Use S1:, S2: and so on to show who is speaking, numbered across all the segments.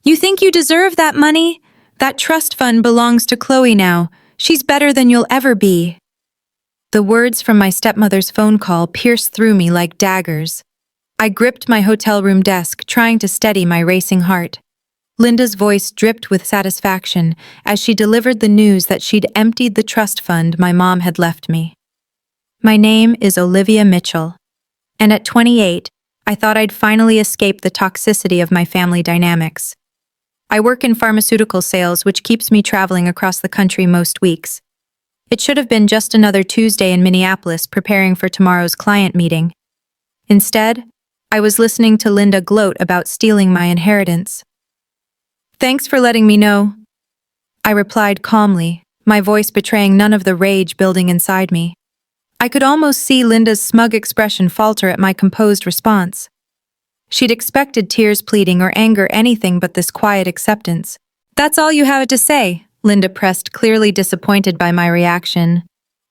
S1: You think you deserve that money? That trust fund belongs to Chloe now. She's better than you'll ever be. The words from my stepmother's phone call pierced through me like daggers. I gripped my hotel room desk, trying to steady my racing heart. Linda's voice dripped with satisfaction as she delivered the news that she'd emptied the trust fund my mom had left me. My name is Olivia Mitchell, and at 28, I thought I'd finally escape the toxicity of my family dynamics. I work in pharmaceutical sales, which keeps me traveling across the country most weeks. It should have been just another Tuesday in Minneapolis preparing for tomorrow's client meeting. Instead, I was listening to Linda gloat about stealing my inheritance. "Thanks for letting me know," I replied calmly, my voice betraying none of the rage building inside me. I could almost see Linda's smug expression falter at my composed response. She'd expected tears, pleading, or anger, anything but this quiet acceptance. "That's all you have to say," Linda pressed, clearly disappointed by my reaction.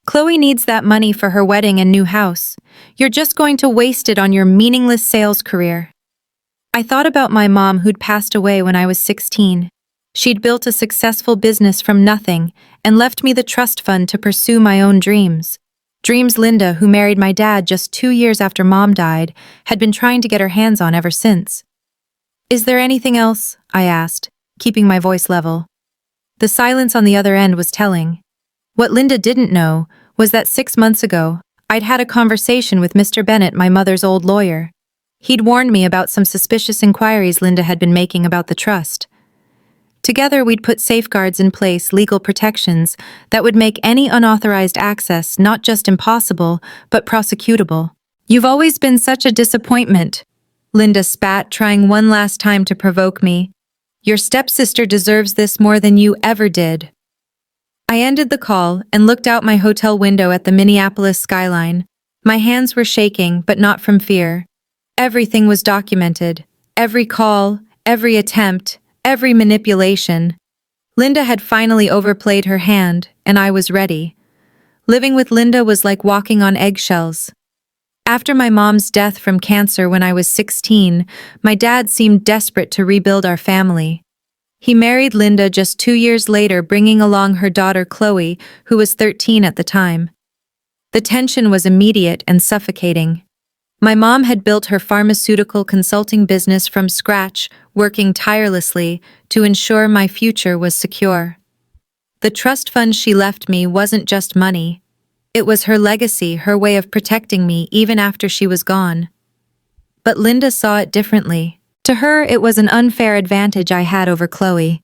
S1: "Chloe needs that money for her wedding and new house. You're just going to waste it on your meaningless sales career." I thought about my mom, who'd passed away when I was 16. She'd built a successful business from nothing and left me the trust fund to pursue my own dreams. Dreams Linda, who married my dad just 2 years after Mom died, had been trying to get her hands on ever since. "Is there anything else?" I asked, keeping my voice level. The silence on the other end was telling. What Linda didn't know was that 6 months ago, I'd had a conversation with Mr. Bennett, my mother's old lawyer. He'd warned me about some suspicious inquiries Linda had been making about the trust. Together, we'd put safeguards in place, legal protections, that would make any unauthorized access not just impossible, but prosecutable. "You've always been such a disappointment," Linda spat, trying one last time to provoke me. "Your stepsister deserves this more than you ever did." I ended the call and looked out my hotel window at the Minneapolis skyline. My hands were shaking, but not from fear. Everything was documented. Every call, every attempt, every manipulation. Linda had finally overplayed her hand, and I was ready. Living with Linda was like walking on eggshells. After my mom's death from cancer when I was 16, my dad seemed desperate to rebuild our family. He married Linda just 2 years later, bringing along her daughter Chloe, who was 13 at the time. The tension was immediate and suffocating. My mom had built her pharmaceutical consulting business from scratch, working tirelessly to ensure my future was secure. The trust fund she left me wasn't just money. It was her legacy, her way of protecting me even after she was gone. But Linda saw it differently. To her, it was an unfair advantage I had over Chloe.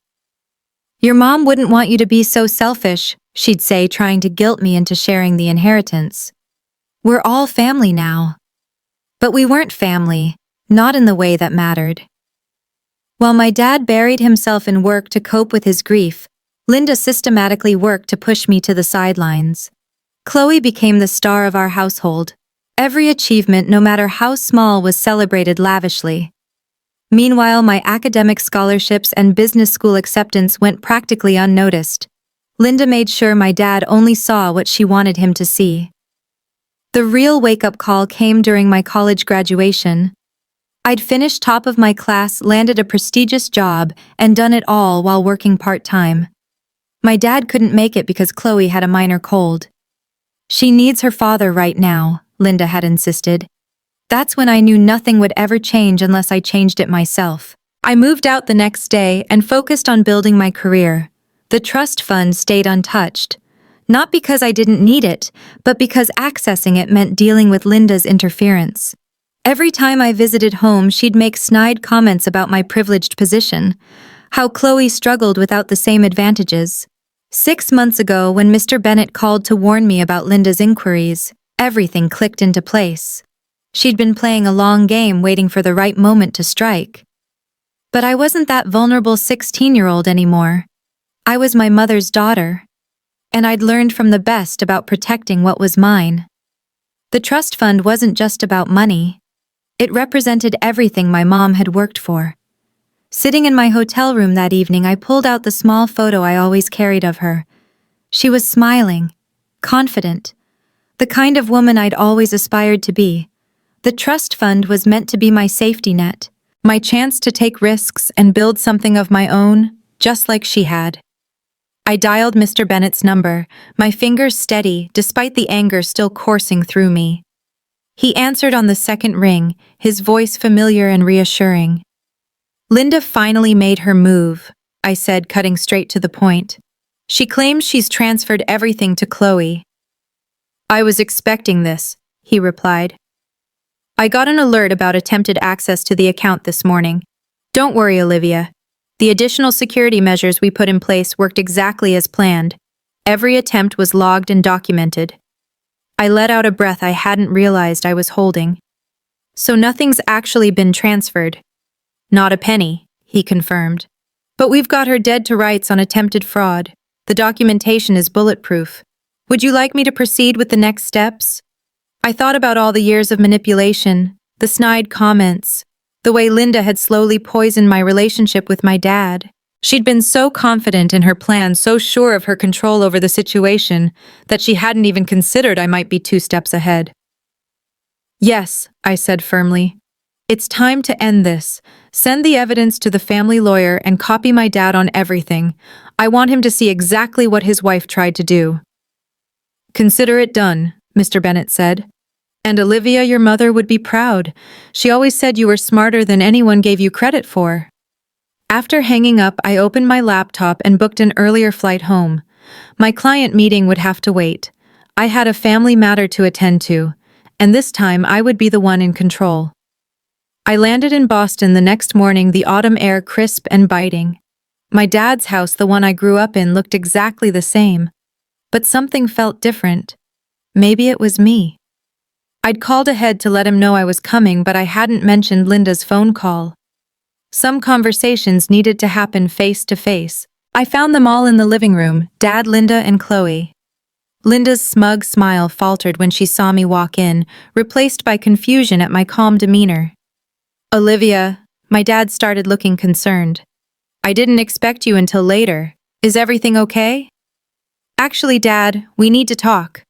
S1: "Your mom wouldn't want you to be so selfish," she'd say, trying to guilt me into sharing the inheritance. "We're all family now." But we weren't family, not in the way that mattered. While my dad buried himself in work to cope with his grief, Linda systematically worked to push me to the sidelines. Chloe became the star of our household. Every achievement, no matter how small, was celebrated lavishly. Meanwhile, my academic scholarships and business school acceptance went practically unnoticed. Linda made sure my dad only saw what she wanted him to see. The real wake-up call came during my college graduation. I'd finished top of my class, landed a prestigious job, and done it all while working part-time. My dad couldn't make it because Chloe had a minor cold. "She needs her father right now," Linda had insisted. That's when I knew nothing would ever change unless I changed it myself. I moved out the next day and focused on building my career. The trust fund stayed untouched. Not because I didn't need it, but because accessing it meant dealing with Linda's interference. Every time I visited home, she'd make snide comments about my privileged position, how Chloe struggled without the same advantages. 6 months ago, when Mr. Bennett called to warn me about Linda's inquiries, everything clicked into place. She'd been playing a long game, waiting for the right moment to strike. But I wasn't that vulnerable 16-year-old anymore. I was my mother's daughter. And I'd learned from the best about protecting what was mine. The trust fund wasn't just about money. It represented everything my mom had worked for. Sitting in my hotel room that evening, I pulled out the small photo I always carried of her. She was smiling, confident, the kind of woman I'd always aspired to be. The trust fund was meant to be my safety net, My chance to take risks and build something of my own, just like she had. I dialed Mr. Bennett's number, my fingers steady despite the anger still coursing through me. He answered on the second ring, his voice familiar and reassuring. Linda finally made her move, I said, cutting straight to the point. She claims she's transferred everything to Chloe. I was expecting this, he replied. I got an alert about attempted access to the account this morning. Don't worry, Olivia. The additional security measures we put in place worked exactly as planned. Every attempt was logged and documented. I let out a breath I hadn't realized I was holding. So nothing's actually been transferred. Not a penny, he confirmed. But we've got her dead to rights on attempted fraud. The documentation is bulletproof. Would you like me to proceed with the next steps? I thought about all the years of manipulation, the snide comments, the way Linda had slowly poisoned my relationship with my dad. She'd been so confident in her plan, so sure of her control over the situation, that she hadn't even considered I might be 2 steps ahead. Yes, I said firmly. It's time to end this. Send the evidence to the family lawyer and copy my dad on everything. I want him to see exactly what his wife tried to do. Consider it done, Mr. Bennett said. And Olivia, your mother, would be proud. She always said you were smarter than anyone gave you credit for. After hanging up, I opened my laptop and booked an earlier flight home. My client meeting would have to wait. I had a family matter to attend to, and this time I would be the one in control. I landed in Boston the next morning, the autumn air crisp and biting. My dad's house, the one I grew up in, looked exactly the same. But something felt different. Maybe it was me. I'd called ahead to let him know I was coming, but I hadn't mentioned Linda's phone call. Some conversations needed to happen face to face. I found them all in the living room, Dad, Linda, and Chloe. Linda's smug smile faltered when she saw me walk in, replaced by confusion at my calm demeanor. Olivia, my dad started looking concerned. I didn't expect you until later. Is everything okay? Actually, Dad, we need to talk.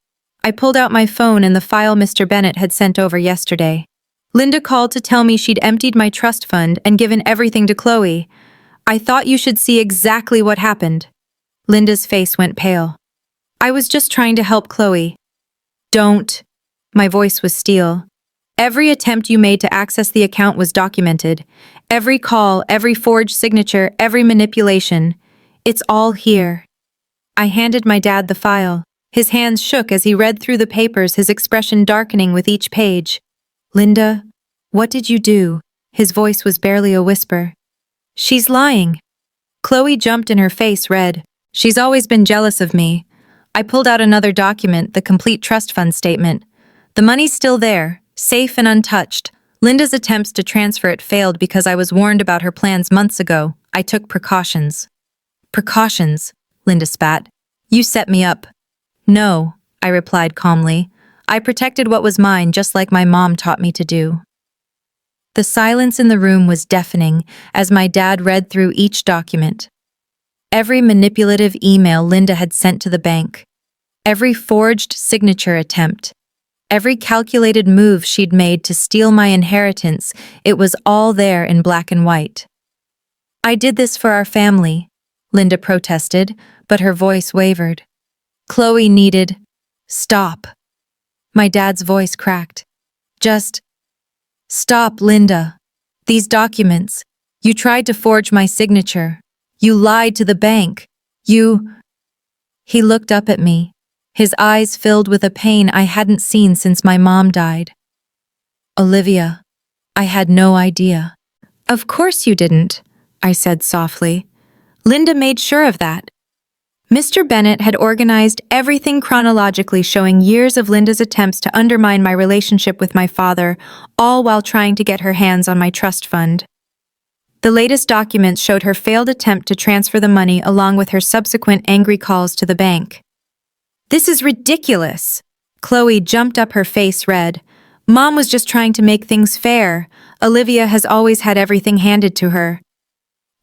S1: I pulled out my phone and the file Mr. Bennett had sent over yesterday. Linda called to tell me she'd emptied my trust fund and given everything to Chloe. I thought you should see exactly what happened. Linda's face went pale. I was just trying to help Chloe. Don't. My voice was steel. Every attempt you made to access the account was documented. Every call, every forged signature, every manipulation. It's all here. I handed my dad the file. His hands shook as he read through the papers, his expression darkening with each page. Linda, what did you do? His voice was barely a whisper. She's lying. Chloe jumped and her face red. She's always been jealous of me. I pulled out another document, the complete trust fund statement. The money's still there, safe and untouched. Linda's attempts to transfer it failed because I was warned about her plans months ago. I took precautions. Precautions, Linda spat. You set me up. No, I replied calmly. I protected what was mine just like my mom taught me to do. The silence in the room was deafening as my dad read through each document. Every manipulative email Linda had sent to the bank. Every forged signature attempt. Every calculated move she'd made to steal my inheritance, it was all there in black and white. I did this for our family, Linda protested, but her voice wavered. Chloe needed. Stop. My dad's voice cracked. Just stop, Linda. These documents. You tried to forge my signature. You lied to the bank. He looked up at me, his eyes filled with a pain I hadn't seen since my mom died. Olivia, I had no idea. Of course you didn't, I said softly. Linda made sure of that. Mr. Bennett had organized everything chronologically, showing years of Linda's attempts to undermine my relationship with my father, all while trying to get her hands on my trust fund. The latest documents showed her failed attempt to transfer the money along with her subsequent angry calls to the bank. This is ridiculous. Chloe jumped up, her face red. Mom was just trying to make things fair. Olivia has always had everything handed to her.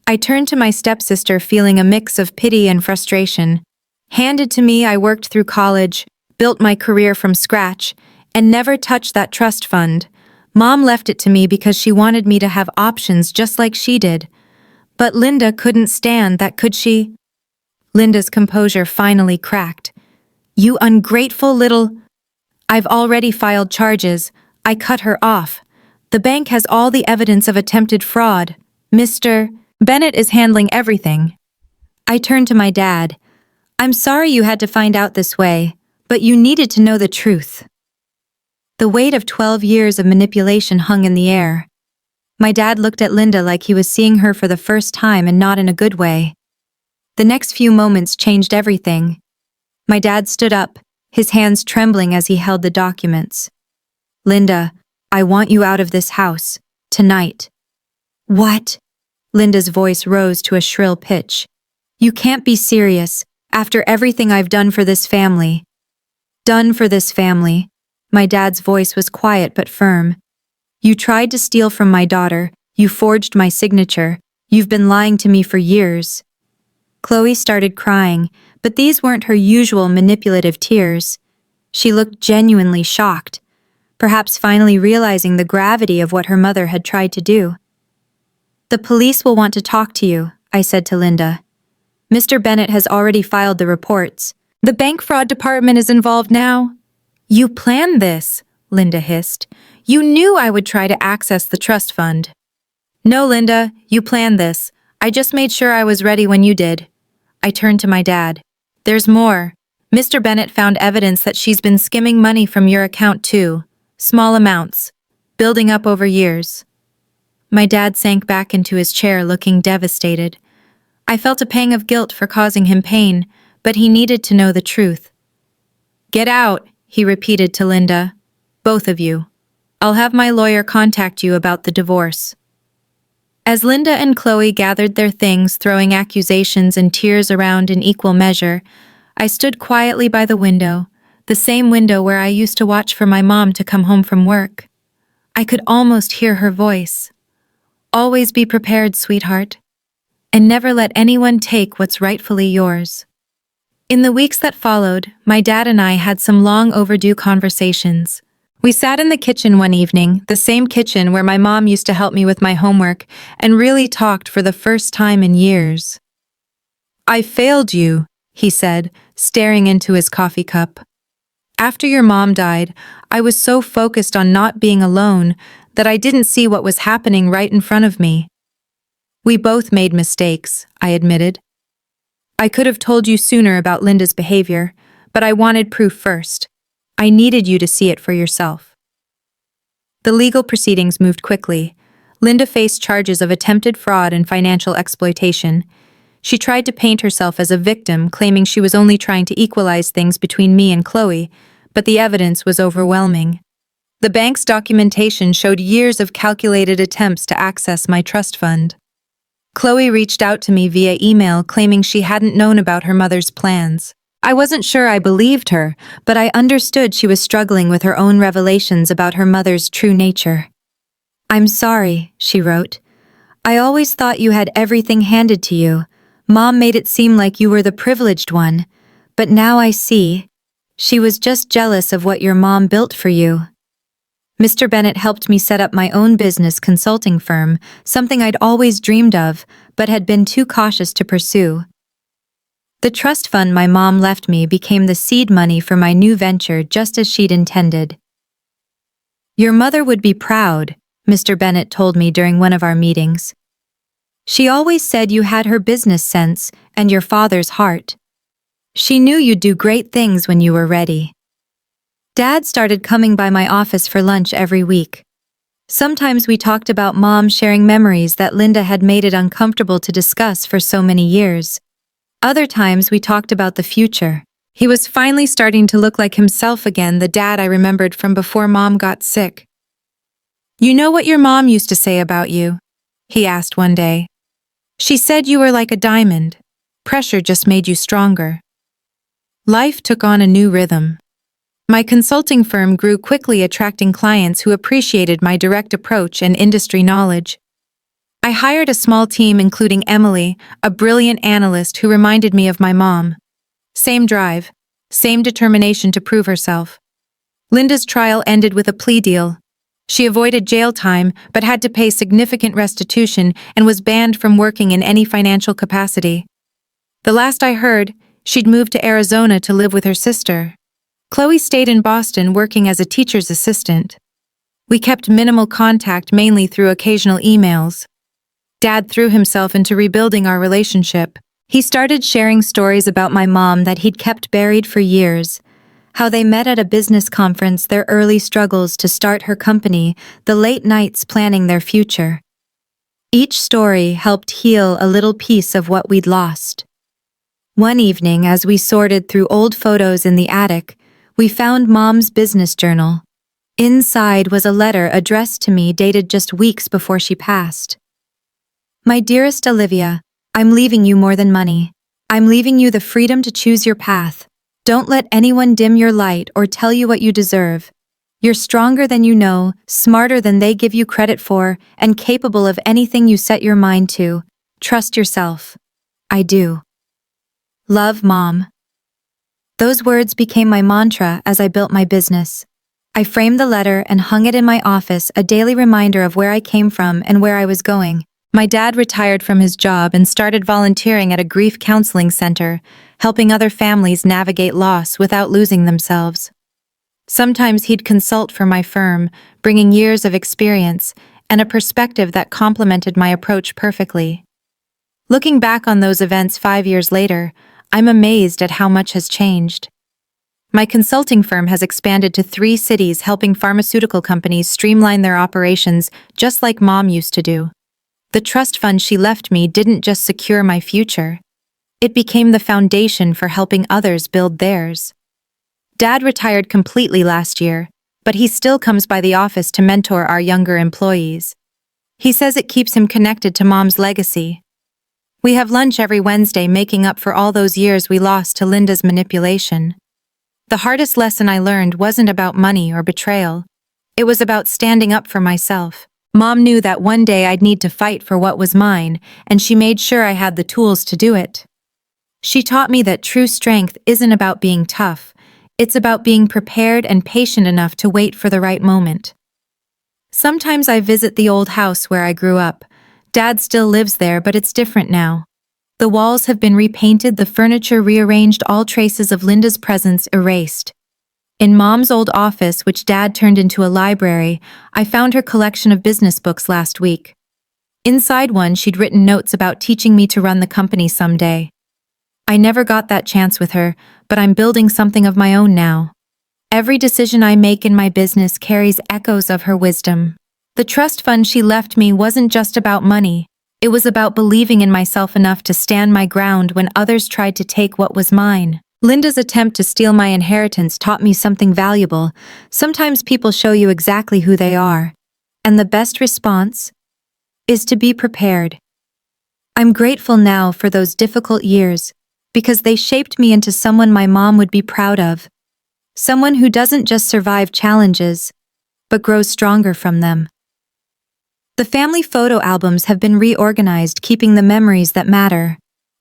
S1: I turned to my stepsister, feeling a mix of pity and frustration. Handed to me, I worked through college, built my career from scratch, and never touched that trust fund. Mom left it to me because she wanted me to have options just like she did. But Linda couldn't stand that, could she? Linda's composure finally cracked. You ungrateful little... I've already filed charges. I cut her off. The bank has all the evidence of attempted fraud. Mr. Bennett is handling everything. I turned to my dad. I'm sorry you had to find out this way, but you needed to know the truth. The weight of 12 years of manipulation hung in the air. My dad looked at Linda like he was seeing her for the first time and not in a good way. The next few moments changed everything. My dad stood up, his hands trembling as he held the documents. Linda, I want you out of this house, tonight. What? Linda's voice rose to a shrill pitch. You can't be serious, after everything I've done for this family. Done for this family. My dad's voice was quiet but firm. You tried to steal from my daughter, you forged my signature, you've been lying to me for years. Chloe started crying, but these weren't her usual manipulative tears. She looked genuinely shocked, perhaps finally realizing the gravity of what her mother had tried to do. The police will want to talk to you, I said to Linda. Mr. Bennett has already filed the reports. The bank fraud department is involved now. You planned this, Linda hissed. You knew I would try to access the trust fund. No, Linda, you planned this. I just made sure I was ready when you did. I turned to my dad. There's more. Mr. Bennett found evidence that she's been skimming money from your account too. Small amounts. Building up over years. My dad sank back into his chair looking devastated. I felt a pang of guilt for causing him pain, but he needed to know the truth. Get out, he repeated to Linda. Both of you. I'll have my lawyer contact you about the divorce. As Linda and Chloe gathered their things, throwing accusations and tears around in equal measure, I stood quietly by the window, the same window where I used to watch for my mom to come home from work. I could almost hear her voice. Always be prepared, sweetheart. And never let anyone take what's rightfully yours. In the weeks that followed, my dad and I had some long overdue conversations. We sat in the kitchen one evening, the same kitchen where my mom used to help me with my homework, and really talked for the first time in years. I failed you, he said, staring into his coffee cup. After your mom died, I was so focused on not being alone that I didn't see what was happening right in front of me. We both made mistakes, I admitted. I could have told you sooner about Linda's behavior, but I wanted proof first. I needed you to see it for yourself. The legal proceedings moved quickly. Linda faced charges of attempted fraud and financial exploitation. She tried to paint herself as a victim, claiming she was only trying to equalize things between me and Chloe, but the evidence was overwhelming. The bank's documentation showed years of calculated attempts to access my trust fund. Chloe reached out to me via email claiming she hadn't known about her mother's plans. I wasn't sure I believed her, but I understood she was struggling with her own revelations about her mother's true nature. I'm sorry, she wrote. I always thought you had everything handed to you. Mom made it seem like you were the privileged one, but now I see. She was just jealous of what your mom built for you. Mr. Bennett helped me set up my own business consulting firm, something I'd always dreamed of, but had been too cautious to pursue. The trust fund my mom left me became the seed money for my new venture just as she'd intended. Your mother would be proud, Mr. Bennett told me during one of our meetings. She always said you had her business sense and your father's heart. She knew you'd do great things when you were ready. Dad started coming by my office for lunch every week. Sometimes we talked about Mom sharing memories that Linda had made it uncomfortable to discuss for so many years. Other times we talked about the future. He was finally starting to look like himself again, the dad I remembered from before Mom got sick. You know what your mom used to say about you? He asked one day. She said you were like a diamond. Pressure just made you stronger. Life took on a new rhythm. My consulting firm grew quickly, attracting clients who appreciated my direct approach and industry knowledge. I hired a small team including Emily, a brilliant analyst who reminded me of my mom. Same drive, same determination to prove herself. Linda's trial ended with a plea deal. She avoided jail time but had to pay significant restitution and was banned from working in any financial capacity. The last I heard, she'd moved to Arizona to live with her sister. Chloe stayed in Boston working as a teacher's assistant. We kept minimal contact mainly through occasional emails. Dad threw himself into rebuilding our relationship. He started sharing stories about my mom that he'd kept buried for years. How they met at a business conference, their early struggles to start her company, the late nights planning their future. Each story helped heal a little piece of what we'd lost. One evening, as we sorted through old photos in the attic, we found Mom's business journal. Inside was a letter addressed to me dated just weeks before she passed. My dearest Olivia, I'm leaving you more than money. I'm leaving you the freedom to choose your path. Don't let anyone dim your light or tell you what you deserve. You're stronger than you know, smarter than they give you credit for, and capable of anything you set your mind to. Trust yourself. I do. Love, Mom. Those words became my mantra as I built my business. I framed the letter and hung it in my office, a daily reminder of where I came from and where I was going. My dad retired from his job and started volunteering at a grief counseling center, helping other families navigate loss without losing themselves. Sometimes he'd consult for my firm, bringing years of experience and a perspective that complemented my approach perfectly. Looking back on those events 5 years later, I'm amazed at how much has changed. My consulting firm has expanded to 3 cities, helping pharmaceutical companies streamline their operations just like Mom used to do. The trust fund she left me didn't just secure my future. It became the foundation for helping others build theirs. Dad retired completely last year, but he still comes by the office to mentor our younger employees. He says it keeps him connected to Mom's legacy. We have lunch every Wednesday, making up for all those years we lost to Linda's manipulation. The hardest lesson I learned wasn't about money or betrayal. It was about standing up for myself. Mom knew that one day I'd need to fight for what was mine, and she made sure I had the tools to do it. She taught me that true strength isn't about being tough. It's about being prepared and patient enough to wait for the right moment. Sometimes I visit the old house where I grew up. Dad still lives there, but it's different now. The walls have been repainted, the furniture rearranged, all traces of Linda's presence erased. In Mom's old office, which Dad turned into a library, I found her collection of business books last week. Inside one, she'd written notes about teaching me to run the company someday. I never got that chance with her, but I'm building something of my own now. Every decision I make in my business carries echoes of her wisdom. The trust fund she left me wasn't just about money. It was about believing in myself enough to stand my ground when others tried to take what was mine. Linda's attempt to steal my inheritance taught me something valuable. Sometimes people show you exactly who they are, and the best response is to be prepared. I'm grateful now for those difficult years, because they shaped me into someone my mom would be proud of. Someone who doesn't just survive challenges, but grows stronger from them. The family photo albums have been reorganized, keeping the memories that matter.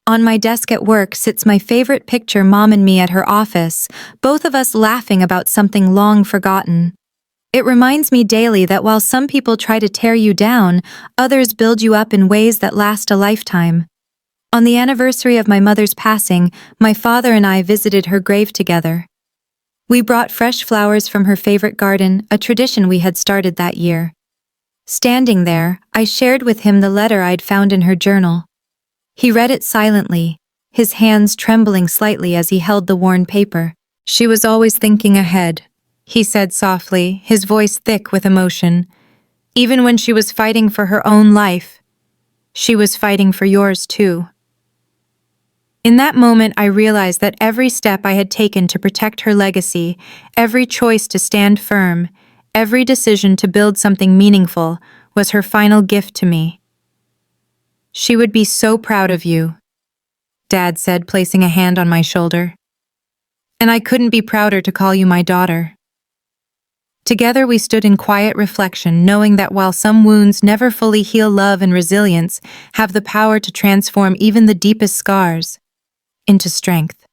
S1: On my desk at work sits my favorite picture, Mom and me at her office, both of us laughing about something long forgotten. It reminds me daily that while some people try to tear you down, others build you up in ways that last a lifetime. On the anniversary of my mother's passing, my father and I visited her grave together. We brought fresh flowers from her favorite garden, a tradition we had started that year. Standing there, I shared with him the letter I'd found in her journal. He read it silently, his hands trembling slightly as he held the worn paper. "She was always thinking ahead," he said softly, his voice thick with emotion. "Even when she was fighting for her own life, she was fighting for yours too." In that moment, I realized that every step I had taken to protect her legacy, every choice to stand firm, every decision to build something meaningful, was her final gift to me. "She would be so proud of you," Dad said, placing a hand on my shoulder. "And I couldn't be prouder to call you my daughter." Together we stood in quiet reflection, knowing that while some wounds never fully heal, love and resilience have the power to transform even the deepest scars into strength.